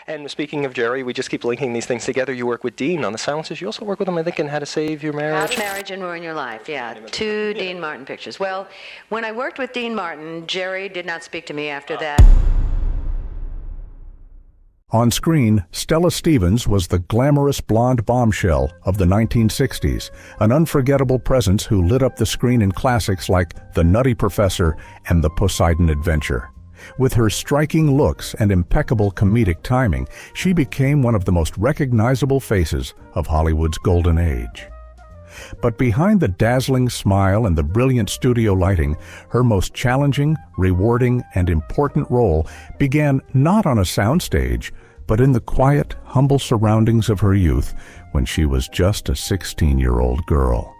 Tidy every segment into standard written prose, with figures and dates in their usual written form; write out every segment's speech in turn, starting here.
And speaking of Jerry, we just keep linking these things together. You work with Dean on the silences. You also work with him, I think, in How to Save Your Marriage. How to Marriage and Ruin Your Life, yeah. Two Dean Martin pictures. Well, when I worked with Dean Martin, Jerry did not speak to me after that. On screen, Stella Stevens was the glamorous blonde bombshell of the 1960s, an unforgettable presence who lit up the screen in classics like The Nutty Professor and The Poseidon Adventure. With her striking looks and impeccable comedic timing, she became one of the most recognizable faces of Hollywood's golden age. But behind the dazzling smile and the brilliant studio lighting, her most challenging, rewarding, and important role began not on a soundstage, but in the quiet, humble surroundings of her youth when she was just a 16-year-old girl.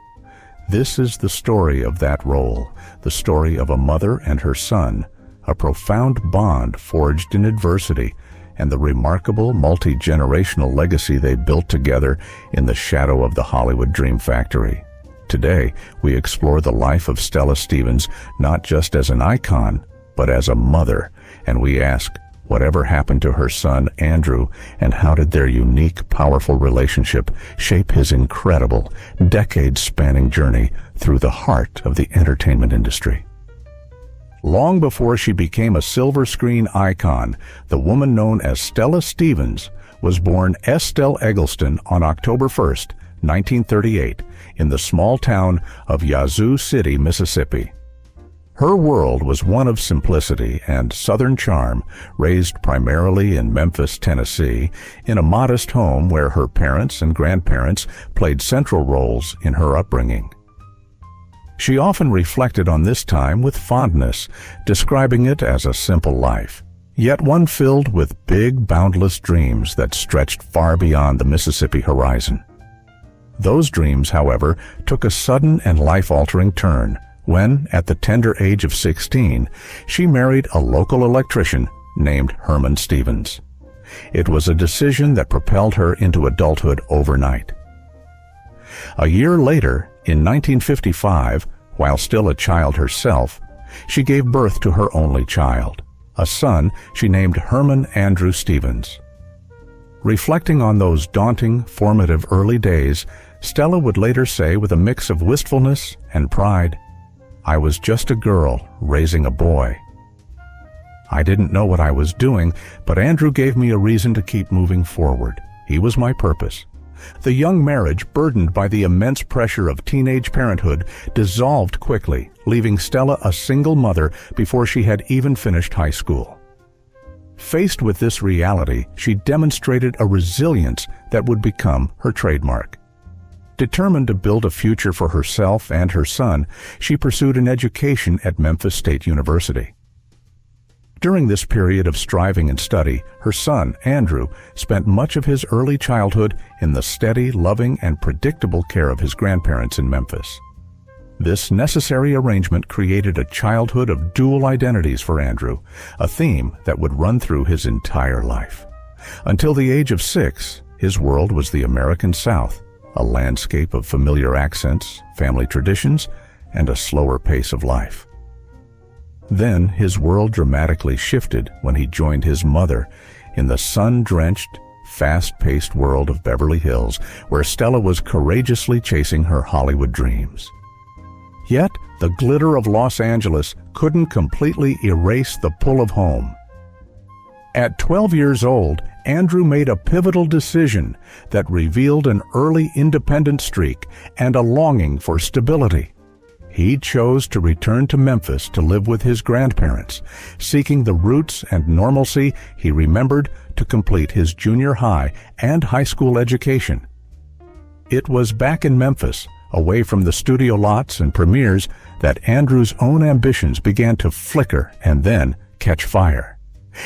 This is the story of that role, the story of a mother and her son, a profound bond forged in adversity, and the remarkable multi-generational legacy they built together in the shadow of the Hollywood Dream Factory. Today, we explore the life of Stella Stevens not just as an icon, but as a mother, and we ask, whatever happened to her son, Andrew, and how did their unique, powerful relationship shape his incredible, decades-spanning journey through the heart of the entertainment industry? Long before she became a silver screen icon, the woman known as Stella Stevens was born Estelle Eggleston on October 1st, 1938, in the small town of Yazoo City, Mississippi. Her world was one of simplicity and Southern charm, raised primarily in Memphis, Tennessee, in a modest home where her parents and grandparents played central roles in her upbringing. She often reflected on this time with fondness, describing it as a simple life, yet one filled with big, boundless dreams that stretched far beyond the Mississippi horizon. Those dreams, however, took a sudden and life-altering turn when, at the tender age of 16, she married a local electrician named Herman Stevens. It was a decision that propelled her into adulthood overnight. A year later, in 1955, while still a child herself, she gave birth to her only child, a son she named Herman Andrew Stevens. Reflecting on those daunting, formative early days, Stella would later say with a mix of wistfulness and pride, "I was just a girl raising a boy. I didn't know what I was doing, but Andrew gave me a reason to keep moving forward. He was my purpose." The young marriage, burdened by the immense pressure of teenage parenthood, dissolved quickly, leaving Stella a single mother before she had even finished high school. Faced with this reality, she demonstrated a resilience that would become her trademark. Determined to build a future for herself and her son, she pursued an education at Memphis State University. During this period of striving and study, her son, Andrew, spent much of his early childhood in the steady, loving, and predictable care of his grandparents in Memphis. This necessary arrangement created a childhood of dual identities for Andrew, a theme that would run through his entire life. Until the age of 6, his world was the American South, a landscape of familiar accents, family traditions, and a slower pace of life. Then his world dramatically shifted when he joined his mother in the sun-drenched, fast-paced world of Beverly Hills, where Stella was courageously chasing her Hollywood dreams. Yet, the glitter of Los Angeles couldn't completely erase the pull of home. At 12 years old, Andrew made a pivotal decision that revealed an early independent streak and a longing for stability. He chose to return to Memphis to live with his grandparents, seeking the roots and normalcy he remembered to complete his junior high and high school education. It was back in Memphis, away from the studio lots and premieres, that Andrew's own ambitions began to flicker and then catch fire.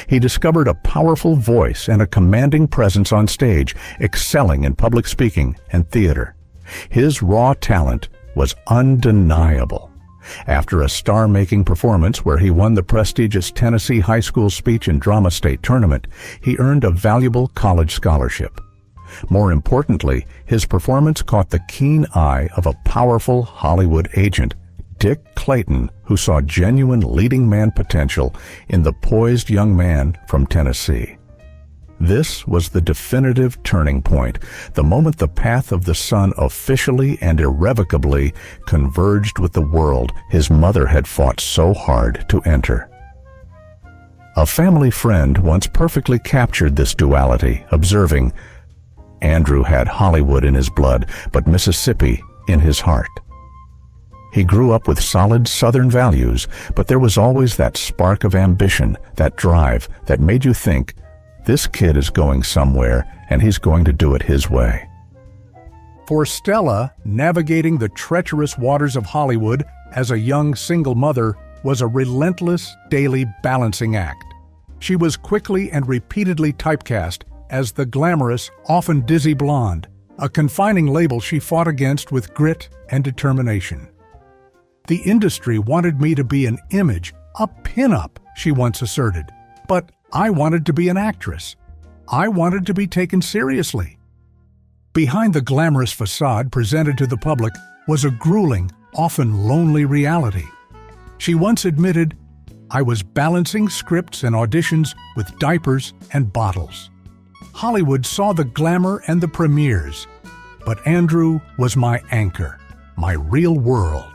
He discovered a powerful voice and a commanding presence on stage, excelling in public speaking and theater. His raw talent was undeniable. After a star-making performance where he won the prestigious Tennessee High School Speech and Drama State Tournament, he earned a valuable college scholarship. More importantly, his performance caught the keen eye of a powerful Hollywood agent, Dick Clayton, who saw genuine leading man potential in the poised young man from Tennessee. This was the definitive turning point, the moment the path of the son officially and irrevocably converged with the world his mother had fought so hard to enter. A family friend once perfectly captured this duality, observing, "Andrew had Hollywood in his blood, but Mississippi in his heart." He grew up with solid Southern values, but there was always that spark of ambition, that drive, that made you think, this kid is going somewhere, and he's going to do it his way. For Stella, navigating the treacherous waters of Hollywood as a young single mother was a relentless daily balancing act. She was quickly and repeatedly typecast as the glamorous, often dizzy blonde, a confining label she fought against with grit and determination. "The industry wanted me to be an image, a pin-up," she once asserted. "But I wanted to be an actress. I wanted to be taken seriously." Behind the glamorous facade presented to the public was a grueling, often lonely reality. She once admitted, "I was balancing scripts and auditions with diapers and bottles." Hollywood saw the glamour and the premieres, but Andrew was my anchor, my real world.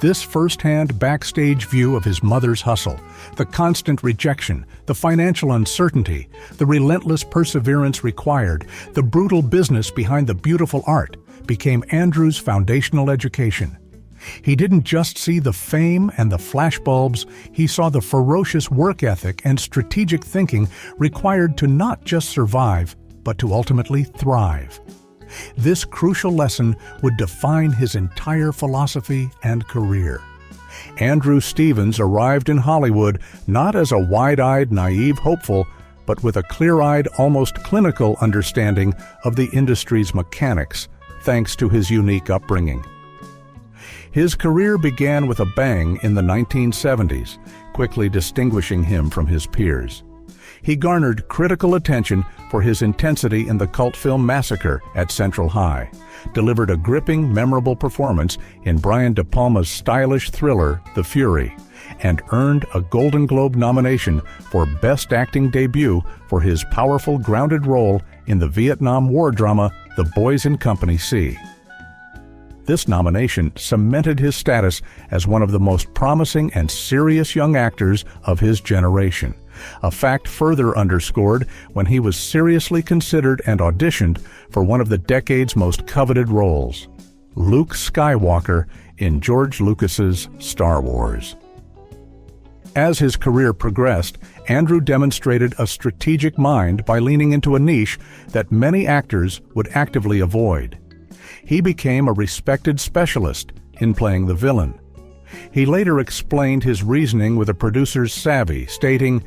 This first-hand backstage view of his mother's hustle, the constant rejection, the financial uncertainty, the relentless perseverance required, the brutal business behind the beautiful art, became Andrew's foundational education. He didn't just see the fame and the flashbulbs, he saw the ferocious work ethic and strategic thinking required to not just survive, but to ultimately thrive. This crucial lesson would define his entire philosophy and career. Andrew Stevens arrived in Hollywood not as a wide-eyed, naive hopeful, but with a clear-eyed, almost clinical understanding of the industry's mechanics, thanks to his unique upbringing. His career began with a bang in the 1970s, quickly distinguishing him from his peers. He garnered critical attention for his intensity in the cult film Massacre at Central High, delivered a gripping, memorable performance in Brian De Palma's stylish thriller, The Fury, and earned a Golden Globe nomination for Best Acting Debut for his powerful, grounded role in the Vietnam War drama The Boys in Company C. This nomination cemented his status as one of the most promising and serious young actors of his generation, a fact further underscored when he was seriously considered and auditioned for one of the decade's most coveted roles, Luke Skywalker in George Lucas's Star Wars. As his career progressed, Andrew demonstrated a strategic mind by leaning into a niche that many actors would actively avoid. He became a respected specialist in playing the villain. He later explained his reasoning with a producer's savvy, stating,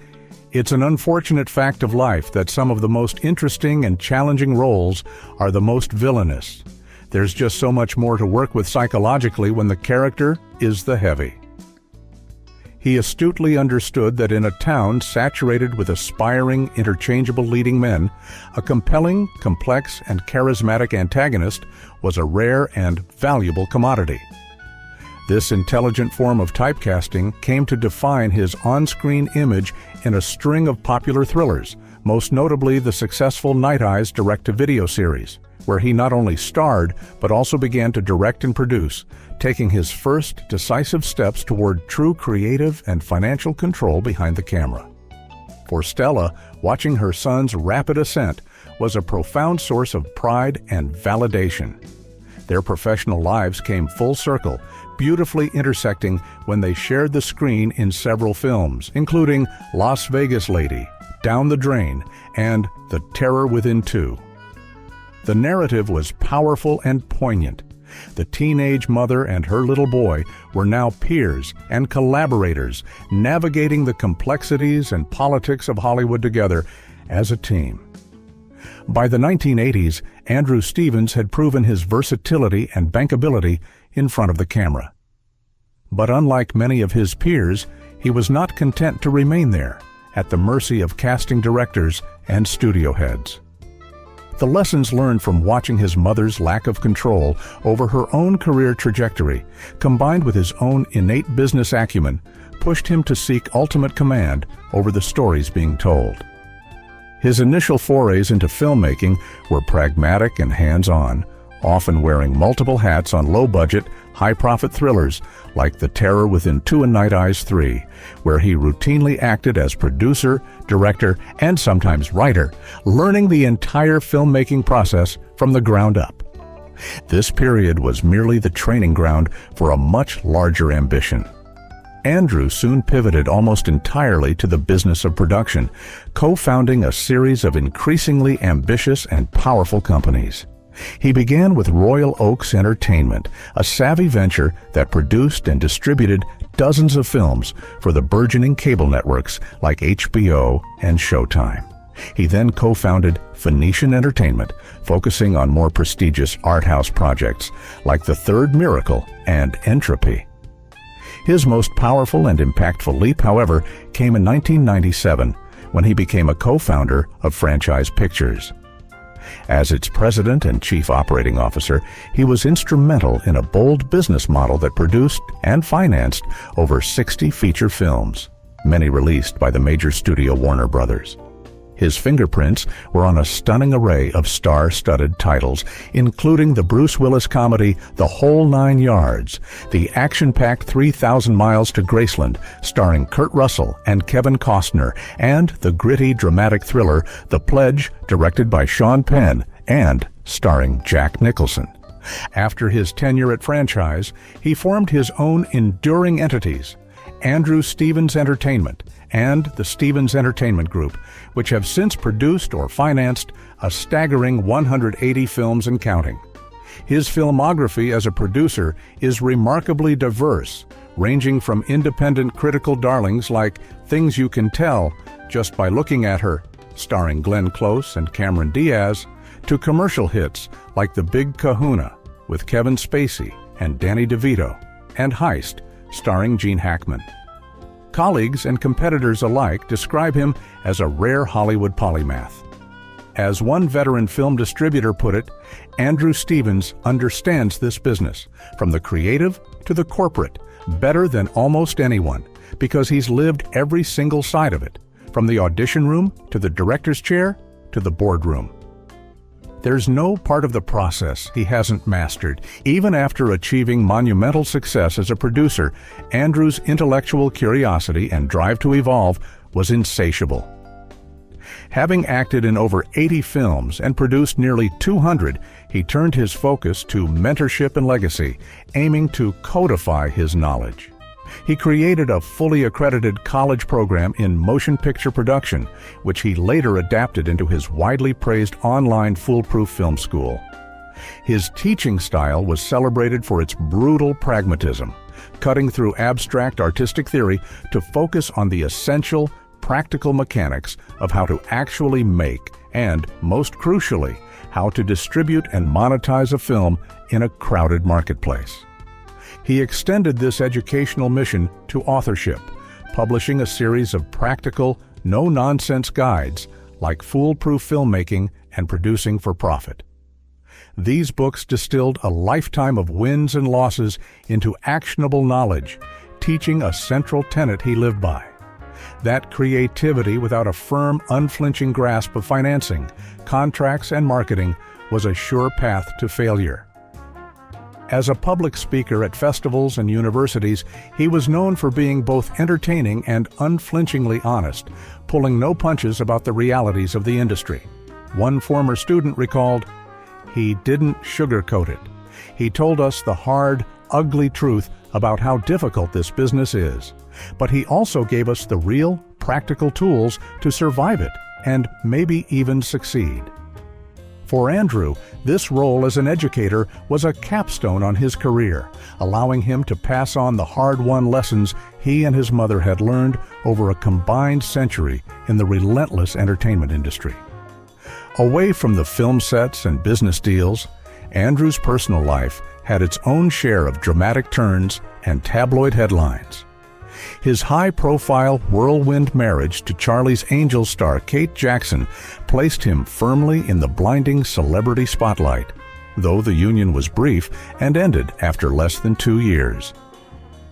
"It's an unfortunate fact of life that some of the most interesting and challenging roles are the most villainous. There's just so much more to work with psychologically when the character is the heavy." He astutely understood that in a town saturated with aspiring, interchangeable leading men, a compelling, complex, and charismatic antagonist was a rare and valuable commodity. This intelligent form of typecasting came to define his on-screen image in a string of popular thrillers, most notably the successful Night Eyes direct-to-video series, where he not only starred but also began to direct and produce, taking his first decisive steps toward true creative and financial control behind the camera. For Stella, watching her son's rapid ascent was a profound source of pride and validation. Their professional lives came full circle, beautifully intersecting when they shared the screen in several films, including Las Vegas Lady, Down the Drain, and The Terror Within 2. The narrative was powerful and poignant. The teenage mother and her little boy were now peers and collaborators, navigating the complexities and politics of Hollywood together as a team. By the 1980s, Andrew Stevens had proven his versatility and bankability in front of the camera. But unlike many of his peers, he was not content to remain there, at the mercy of casting directors and studio heads. The lessons learned from watching his mother's lack of control over her own career trajectory, combined with his own innate business acumen, pushed him to seek ultimate command over the stories being told. His initial forays into filmmaking were pragmatic and hands-on, often wearing multiple hats on low-budget, high-profit thrillers like The Terror Within Two and Night Eyes 3, where he routinely acted as producer, director, and sometimes writer, learning the entire filmmaking process from the ground up. This period was merely the training ground for a much larger ambition. Andrew soon pivoted almost entirely to the business of production, co-founding a series of increasingly ambitious and powerful companies. He began with Royal Oaks Entertainment, a savvy venture that produced and distributed dozens of films for the burgeoning cable networks like HBO and Showtime. He then co-founded Phoenician Entertainment, focusing on more prestigious art house projects like The Third Miracle and Entropy. His most powerful and impactful leap, however, came in 1997 when he became a co-founder of Franchise Pictures. As its president and chief operating officer, he was instrumental in a bold business model that produced and financed over 60 feature films, many released by the major studio Warner Brothers. His fingerprints were on a stunning array of star-studded titles, including the Bruce Willis comedy The Whole Nine Yards, the action-packed 3,000 Miles to Graceland, starring Kurt Russell and Kevin Costner, and the gritty, dramatic thriller The Pledge, directed by Sean Penn, and starring Jack Nicholson. After his tenure at Franchise, he formed his own enduring entities, Andrew Stevens Entertainment and the Stevens Entertainment Group, which have since produced or financed a staggering 180 films and counting. His filmography as a producer is remarkably diverse, ranging from independent critical darlings like Things You Can Tell Just by Looking at Her, starring Glenn Close and Cameron Diaz, to commercial hits like The Big Kahuna with Kevin Spacey and Danny DeVito, and Heist, starring Gene Hackman. Colleagues and competitors alike describe him as a rare Hollywood polymath. As one veteran film distributor put it, Andrew Stevens understands this business, from the creative to the corporate, better than almost anyone, because he's lived every single side of it, from the audition room to the director's chair to the boardroom. There's no part of the process he hasn't mastered. Even after achieving monumental success as a producer, Andrew's intellectual curiosity and drive to evolve was insatiable. Having acted in over 80 films and produced nearly 200, he turned his focus to mentorship and legacy, aiming to codify his knowledge. He created a fully accredited college program in motion picture production, which he later adapted into his widely praised online foolproof film school. His teaching style was celebrated for its brutal pragmatism, cutting through abstract artistic theory to focus on the essential, practical mechanics of how to actually make and, most crucially, how to distribute and monetize a film in a crowded marketplace. He extended this educational mission to authorship, publishing a series of practical, no-nonsense guides like Foolproof Filmmaking and Producing for Profit. These books distilled a lifetime of wins and losses into actionable knowledge, teaching a central tenet he lived by: that creativity without a firm, unflinching grasp of financing, contracts, and marketing was a sure path to failure. As a public speaker at festivals and universities, he was known for being both entertaining and unflinchingly honest, pulling no punches about the realities of the industry. One former student recalled, "He didn't sugarcoat it. He told us the hard, ugly truth about how difficult this business is. But he also gave us the real, practical tools to survive it and maybe even succeed." For Andrew, this role as an educator was a capstone on his career, allowing him to pass on the hard-won lessons he and his mother had learned over a combined century in the relentless entertainment industry. Away from the film sets and business deals, Andrew's personal life had its own share of dramatic turns and tabloid headlines. His high-profile whirlwind marriage to Charlie's Angels star Kate Jackson placed him firmly in the blinding celebrity spotlight, though the union was brief and ended after less than 2 years.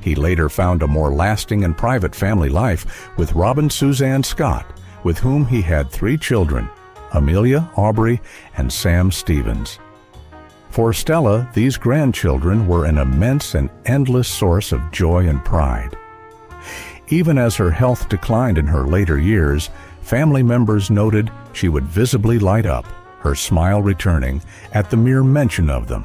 He later found a more lasting and private family life with Robin Suzanne Scott, with whom he had 3 children, Amelia, Aubrey, and Sam Stevens. For Stella, these grandchildren were an immense and endless source of joy and pride. Even as her health declined in her later years, family members noted she would visibly light up, her smile returning at the mere mention of them.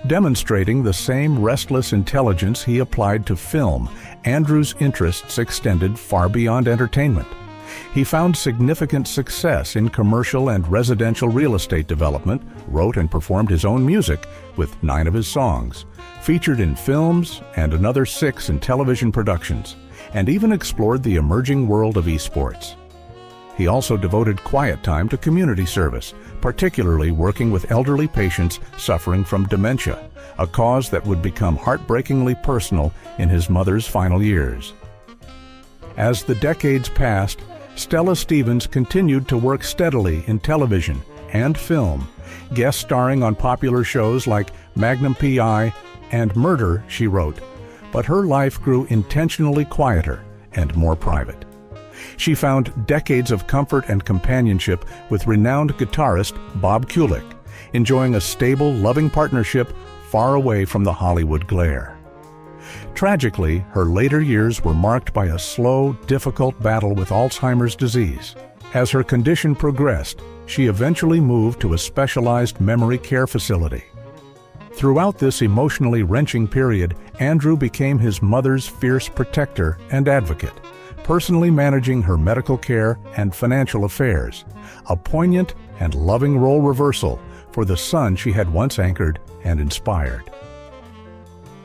Demonstrating the same restless intelligence he applied to film, Andrew's interests extended far beyond entertainment. He found significant success in commercial and residential real estate development, wrote and performed his own music with 9 of his songs, featured in films and another 6 in television productions, and even explored the emerging world of esports. He also devoted quiet time to community service, particularly working with elderly patients suffering from dementia, a cause that would become heartbreakingly personal in his mother's final years. As the decades passed, Stella Stevens continued to work steadily in television and film, guest starring on popular shows like Magnum P.I. and Murder, She Wrote, but her life grew intentionally quieter and more private. She found decades of comfort and companionship with renowned guitarist Bob Kulick, enjoying a stable, loving partnership far away from the Hollywood glare. Tragically, her later years were marked by a slow, difficult battle with Alzheimer's disease. As her condition progressed, she eventually moved to a specialized memory care facility. Throughout this emotionally wrenching period, Andrew became his mother's fierce protector and advocate, personally managing her medical care and financial affairs, a poignant and loving role reversal for the son she had once anchored and inspired.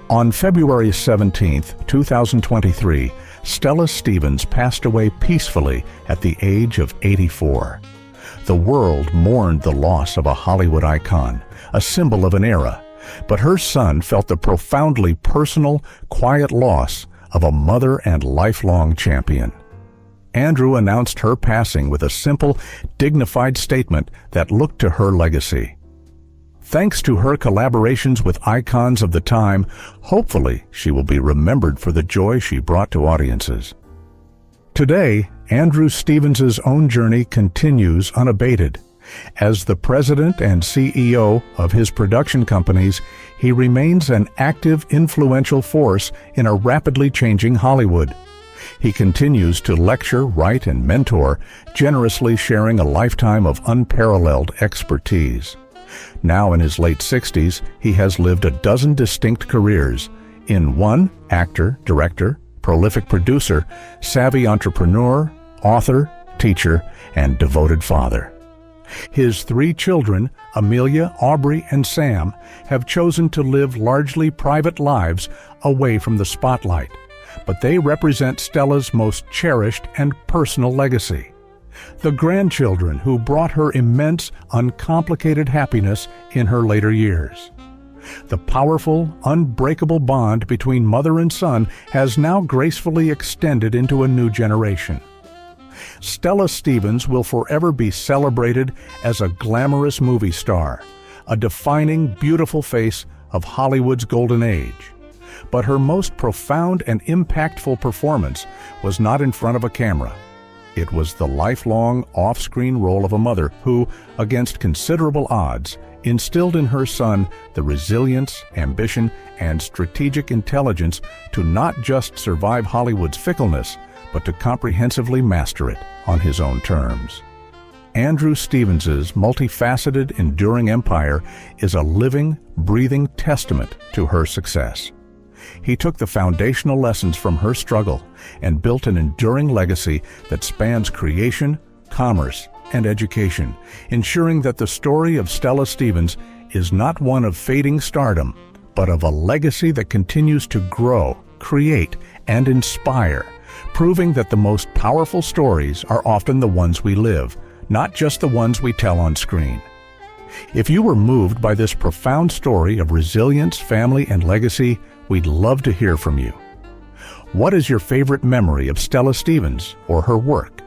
On February 17, 2023, Stella Stevens passed away peacefully at the age of 84. The world mourned the loss of a Hollywood icon, a symbol of an era, but her son felt the profoundly personal, quiet loss of a mother and lifelong champion. Andrew announced her passing with a simple, dignified statement that looked to her legacy. Thanks to her collaborations with icons of the time, hopefully she will be remembered for the joy she brought to audiences. Today, Andrew Stevens' own journey continues unabated. As the president and CEO of his production companies, he remains an active, influential force in a rapidly changing Hollywood. He continues to lecture, write, and mentor, generously sharing a lifetime of unparalleled expertise. Now in his late 60s, he has lived a dozen distinct careers. In one, actor, director, prolific producer, savvy entrepreneur, author, teacher, and devoted father. His 3 children, Amelia, Aubrey, and Sam, have chosen to live largely private lives away from the spotlight, but they represent Stella's most cherished and personal legacy. The grandchildren who brought her immense, uncomplicated happiness in her later years. The powerful, unbreakable bond between mother and son has now gracefully extended into a new generation. Stella Stevens will forever be celebrated as a glamorous movie star, a defining, beautiful face of Hollywood's golden age. But her most profound and impactful performance was not in front of a camera. It was the lifelong off-screen role of a mother who, against considerable odds, instilled in her son the resilience, ambition, and strategic intelligence to not just survive Hollywood's fickleness, but to comprehensively master it on his own terms. Andrew Stevens' multifaceted, enduring empire is a living, breathing testament to her success. He took the foundational lessons from her struggle and built an enduring legacy that spans creation, commerce, and education, ensuring that the story of Stella Stevens is not one of fading stardom, but of a legacy that continues to grow, create, and inspire, proving that the most powerful stories are often the ones we live, not just the ones we tell on screen. If you were moved by this profound story of resilience, family, and legacy, we'd love to hear from you. What is your favorite memory of Stella Stevens or her work?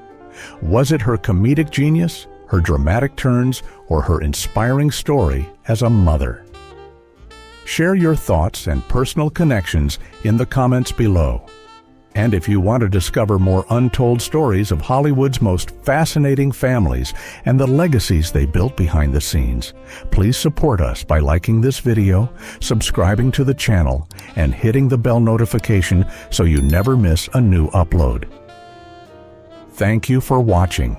Was it her comedic genius, her dramatic turns, or her inspiring story as a mother? Share your thoughts and personal connections in the comments below. And if you want to discover more untold stories of Hollywood's most fascinating families and the legacies they built behind the scenes, please support us by liking this video, subscribing to the channel, and hitting the bell notification so you never miss a new upload. Thank you for watching.